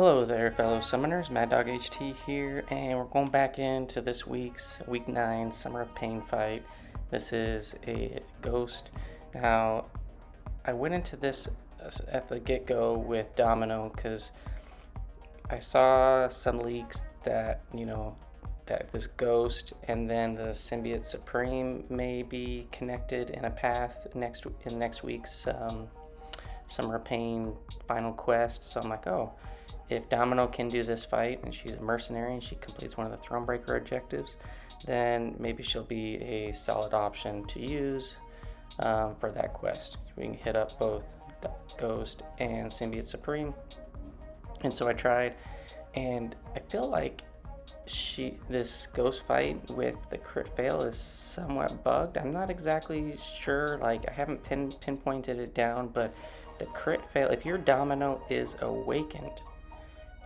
Hello there, fellow summoners. Mad Dog HT here, and we're going back into this week's Week 9 Summer of Pain fight. This is a ghost. Now, I went into this at the get-go with Domino because I saw some leaks that, that this ghost and then the Symbiote Supreme may be connected in a path in next week's Summer of Pain final quest. So I'm like, oh, if Domino can do this fight and she's a mercenary and she completes one of the Thronebreaker objectives, then maybe she'll be a solid option to use for that quest. We can hit up both Ghost and Symbiote Supreme. And so I tried, and I feel like this ghost fight with the crit fail is somewhat bugged. I'm not exactly sure, like I haven't pinpointed it down, but the crit fail, if your Domino is awakened,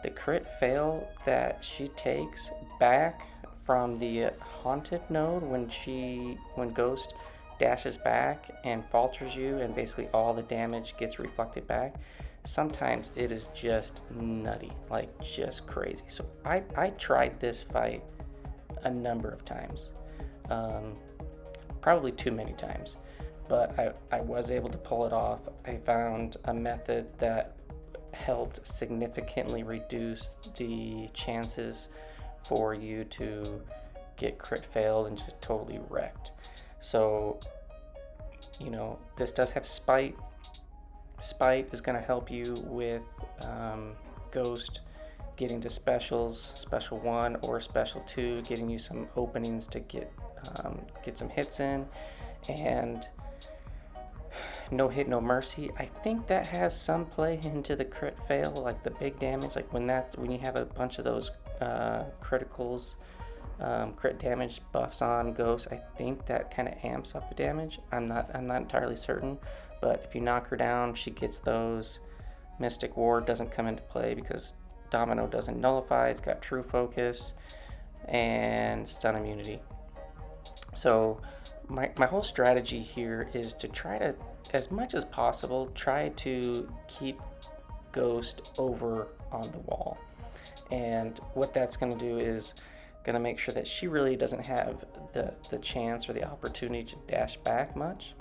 the crit fail that she takes back from the haunted node when Ghost dashes back and falters you, and basically all the damage gets reflected back, sometimes it is just nutty, like just crazy. So I tried this fight a number of times, probably too many times, but I was able to pull it off. I found a method that helped significantly reduce the chances for you to get crit failed and just totally wrecked. So, this does have Spite. Spite is going to help you with Ghost getting to specials, Special 1 or Special 2, getting you some openings to get some hits in, and no hit, no mercy. I think that has some play into the crit fail, like the big damage, like when you have a bunch of those criticals, crit damage buffs on Ghost. I think that kind of amps up the damage. I'm not entirely certain, but if you knock her down, she gets those. Mystic Ward doesn't come into play because Domino doesn't nullify. It's got True Focus and Stun Immunity. So my whole strategy here is to try to, as much as possible, try to keep Ghost over on the wall. And what that's going to do is going to make sure that she really doesn't have the chance or the opportunity to dash back much.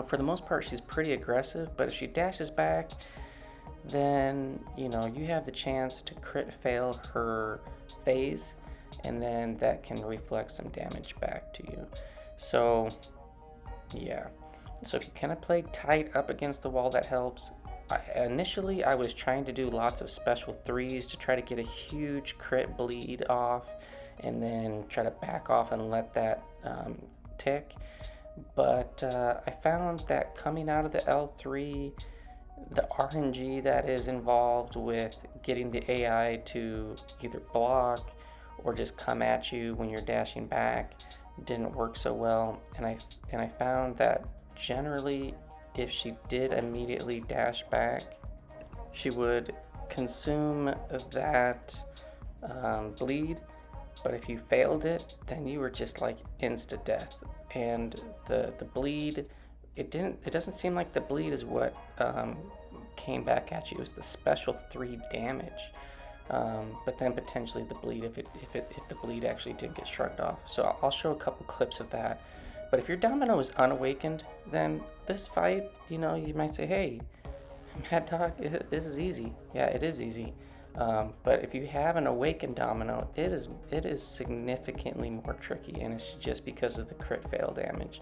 For the most part, she's pretty aggressive, but if she dashes back, then, you have the chance to crit fail her phase, and then that can reflect some damage back to you. So, yeah. So if you kind of play tight up against the wall, that helps. Initially, I was trying to do lots of special 3s to try to get a huge crit bleed off, and then try to back off and let that tick. But I found that coming out of the L3, the RNG that is involved with getting the AI to either block or just come at you when you're dashing back didn't work so well. And I found that generally, if she did immediately dash back, she would consume that bleed. But if you failed it, then you were just like insta death. And the bleed, it doesn't seem like the bleed is what came back at you. It was the special 3 damage. But then potentially the bleed, if the bleed actually did get shrugged off. So I'll show a couple clips of that. But if your Domino is unawakened, then this fight, you might say, hey, Mad Dog, this is easy. Yeah, it is easy. But if you have an awakened Domino, it is significantly more tricky, and it's just because of the crit fail damage.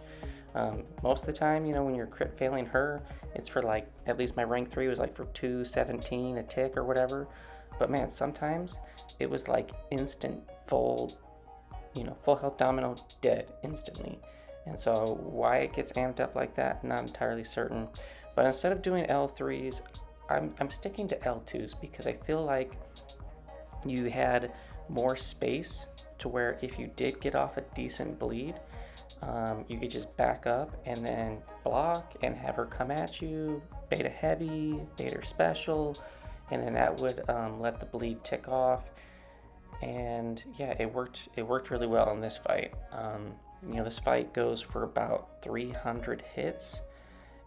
Most of the time, when you're crit failing her, it's for like, at least my rank 3 was like for 217 a tick or whatever. But man, sometimes it was like instant full health Domino dead instantly. And so why it gets amped up like that, not entirely certain. But instead of doing L3s, I'm sticking to L2s because I feel like you had more space to where if you did get off a decent bleed, you could just back up and then block and have her come at you, beta heavy, beta special, and then that would let the bleed tick off. And yeah, it worked really well in this fight. This fight goes for about 300 hits,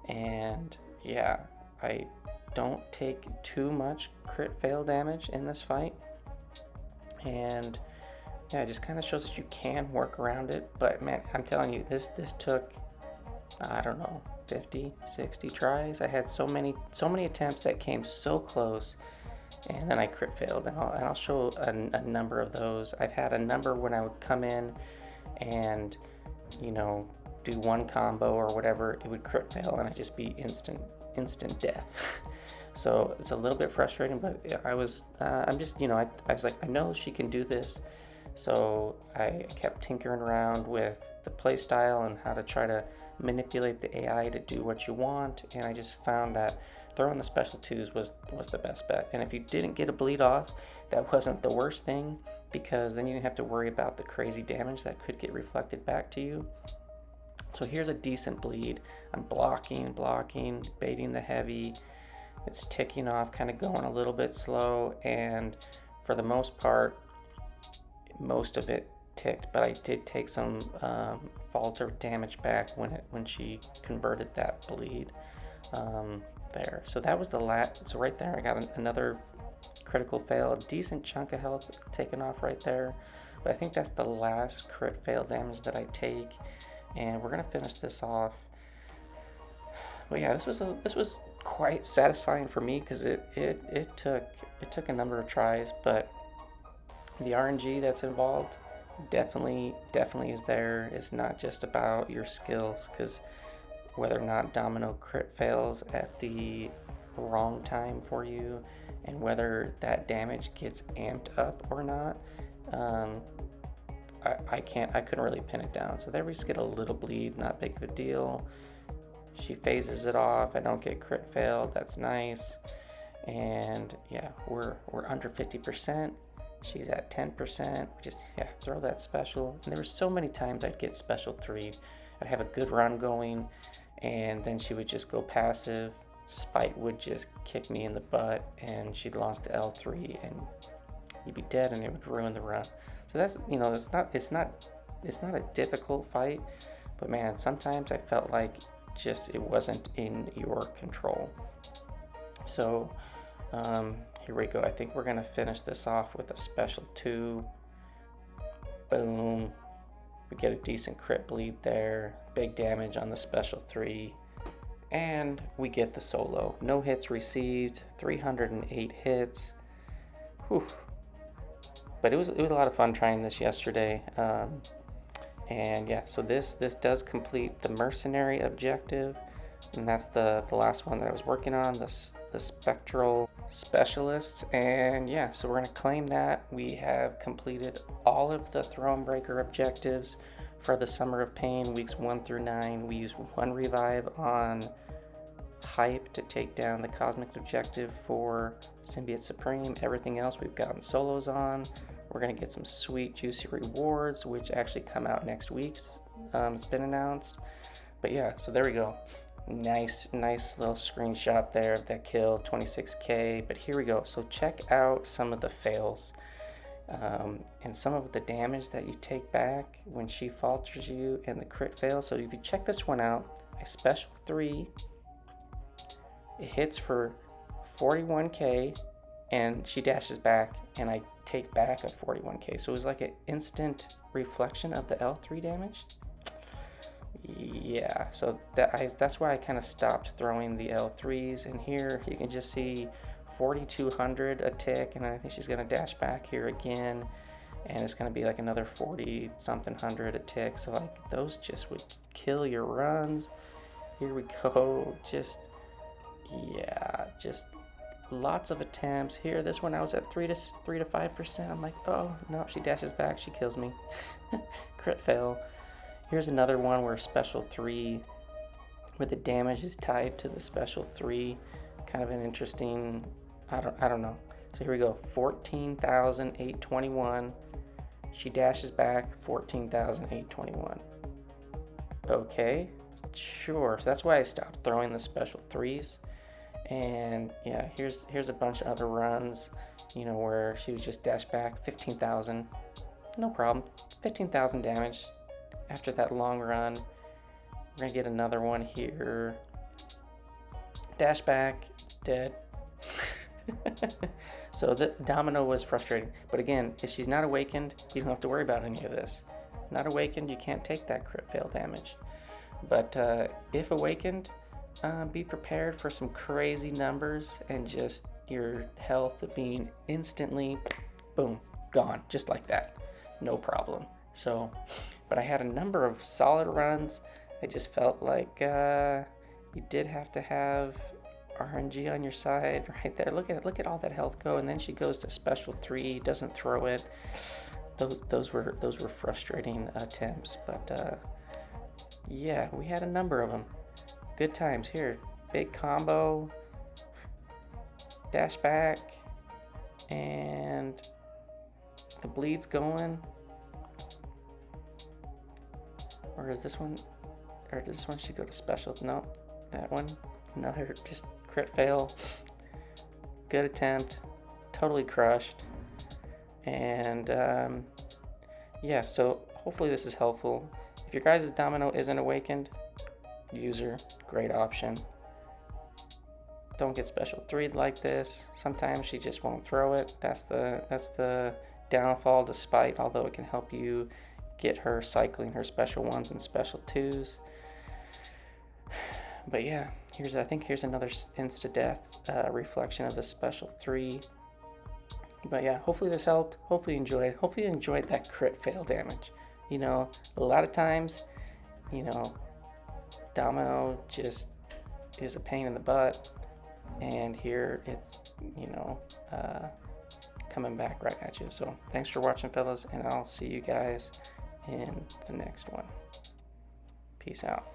and yeah, I don't take too much crit fail damage in this fight. And yeah, it just kind of shows that you can work around it. But man, I'm telling you, this took, I don't know, 50, 60 tries. I had so many attempts that came so close, and then I crit failed. And I'll show a number of those. I've had a number when I would come in and, you know, do one combo or whatever, it would crit fail and I'd just be instant death. So it's a little bit frustrating, but I was, I'm just, you know, I was like, I know she can do this. So I kept tinkering around with the playstyle and how to try to manipulate the AI to do what you want. And I just found that throwing the special twos was the best bet. And if you didn't get a bleed off, that wasn't the worst thing, because then you didn't have to worry about the crazy damage that could get reflected back to you. So here's a decent bleed. I'm blocking, baiting the heavy. It's ticking off, kind of going a little bit slow, and for the most part, most of it ticked, but I did take some falter damage back when she converted that bleed there. So that was the last. So right there, I got another critical fail, a decent chunk of health taken off right there. But I think that's the last crit fail damage that I take, and we're gonna finish this off. But yeah, this was quite satisfying for me, because it took a number of tries, but the RNG that's involved definitely is there. It's not just about your skills, because whether or not Domino crit fails at the wrong time for you, and whether that damage gets amped up or not, I couldn't really pin it down. So there we just get a little bleed, not big of a deal. She phases it off. I don't get crit failed. That's nice. And yeah, we're under 50%. She's at 10%. Just throw that special. And there were so many times I'd get special 3. I'd have a good run going, and then she would just go passive. Spite would just kick me in the butt, and she'd launch the L3, and you'd be dead, and it would ruin the run. So that's, you know, it's not a difficult fight, but man, sometimes I felt like just it wasn't in your control. So here we go. I think we're gonna finish this off with a special 2. Boom. We get a decent crit bleed there. Big damage on the special 3. And we get the solo. No hits received. 308 hits. Whew. But it was a lot of fun trying this yesterday. And yeah, so this does complete the Mercenary objective, and that's the last one that I was working on, the Spectral Specialist. And yeah, so we're gonna claim that we have completed all of the Thronebreaker objectives for the Summer of Pain, weeks 1 through 9. We used 1 revive on Hype to take down the Cosmic objective for Symbiote Supreme. Everything else we've gotten solos on. We're gonna get some sweet juicy rewards, which actually come out next week. It's been announced. But yeah, so there we go. Nice little screenshot there of that kill, 26k. But here we go. So check out some of the fails and some of the damage that you take back when she falters you and the crit fail. So if you check this one out, I special 3. It hits for 41k, and she dashes back, and I take back a 41k. So it was like an instant reflection of the L3 damage. Yeah, so that's why I kind of stopped throwing the L3s. And here you can just see 4200 a tick, and I think she's gonna dash back here again, and it's gonna be like another 40 something hundred a tick. So like those just would kill your runs. Here we go. Just lots of attempts here. This one I was at 3 to 5%. I'm like, oh no, she dashes back, she kills me. Crit fail. Here's another one where special 3, where the damage is tied to the special 3. Kind of an interesting, I don't know. So here we go, 14,821. She dashes back, 14,821. Okay, sure. So that's why I stopped throwing the special 3s. And yeah, here's a bunch of other runs, you know, where she would just dash back, 15,000, no problem, 15,000 damage after that long run. We're gonna get another one here, dash back, dead, So the Domino was frustrating. But again, if she's not awakened, you don't have to worry about any of this. Not awakened, you can't take that crit fail damage. But if awakened, be prepared for some crazy numbers and just your health being instantly, boom, gone, just like that. No problem. So, but I had a number of solid runs. I just felt like you did have to have RNG on your side right there. Look at all that health go, and then she goes to special 3, doesn't throw it. Those were frustrating attempts, but yeah, we had a number of them. Good times here. Big combo, dash back, and the bleed's going. Or is this one? Or does this one should go to special? No, that one. Another just crit fail. Good attempt. Totally crushed. And yeah, so hopefully this is helpful. If your guys' Domino isn't awakened, user, great option. Don't get special 3'd like this. Sometimes she just won't throw it. That's the downfall, despite, although it can help you get her cycling her special 1s and special 2s. But yeah, I think here's another insta-death reflection of the special 3. But yeah, hopefully this helped. Hopefully you enjoyed that crit fail damage. You know, a lot of times, you know, Domino just is a pain in the butt, and here it's, you know, coming back right at you. So thanks for watching, fellas, and I'll see you guys in the next one. Peace out.